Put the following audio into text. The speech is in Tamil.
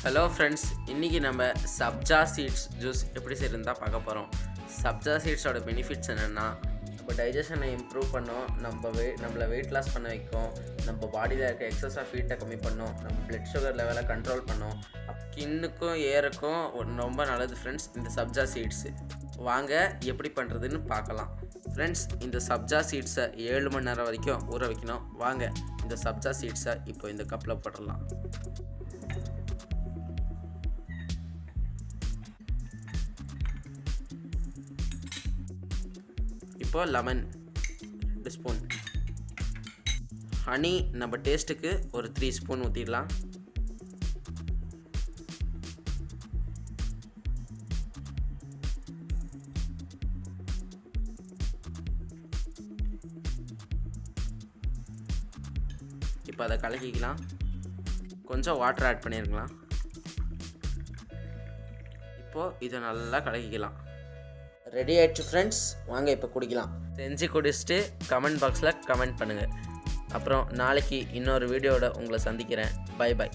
ஹலோ ஃப்ரெண்ட்ஸ், இன்றைக்கி நம்ம சப்ஜா சீட்ஸ் ஜூஸ் எப்படி செய்யறதுன்னு தான் பார்க்க போகிறோம். சப்ஜா சீட்ஸோட பெனிஃபிட்ஸ் என்னென்னா, நம்ம டைஜஷனை இம்ப்ரூவ் பண்ணோம், நம்மளை வெயிட் லாஸ் பண்ண வைக்கும், நம்ம பாடியில் இருக்க எக்ஸஸ் ஆஃப் ஹீட்டை கம்மி பண்ணோம், நம்ம பிளட் சுகர் லெவலை கண்ட்ரோல் பண்ணோம், ஸ்கின்னுக்கும் ஏருக்கும் ரொம்ப நல்லது ஃப்ரெண்ட்ஸ் இந்த சப்ஜா சீட்ஸு. வாங்க எப்படி பண்ணுறதுன்னு பார்க்கலாம். ஃப்ரெண்ட்ஸ், இந்த சப்ஜா சீட்ஸை 7 மணி நேரம் வரைக்கும் ஊற வைக்கணும். வாங்க இந்த சப்ஜா சீட்ஸை இப்போ இந்த கப்பில் போட்டுடலாம். இப்போ லெமன் 2 ஸ்பூன், ஹனி நம்ம டேஸ்ட்டுக்கு ஒரு 3 ஸ்பூன் ஊற்றிடலாம். இப்போ அதை கலக்கிக்கலாம். கொஞ்சம் வாட்டர் ஆட் பண்ணியிருக்கலாம். இப்போது இதை நல்லா கலக்கிக்கலாம். ரெடி ஆயிடுச்சு ஃப்ரெண்ட்ஸ், வாங்க இப்போ குடிக்கலாம். செஞ்சு குடிச்சிட்டு கமெண்ட் பாக்ஸில் கமெண்ட் பண்ணுங்கள். அப்புறம் நாளைக்கு இன்னொரு வீடியோவோட உங்களை சந்திக்கிறேன். Bye by.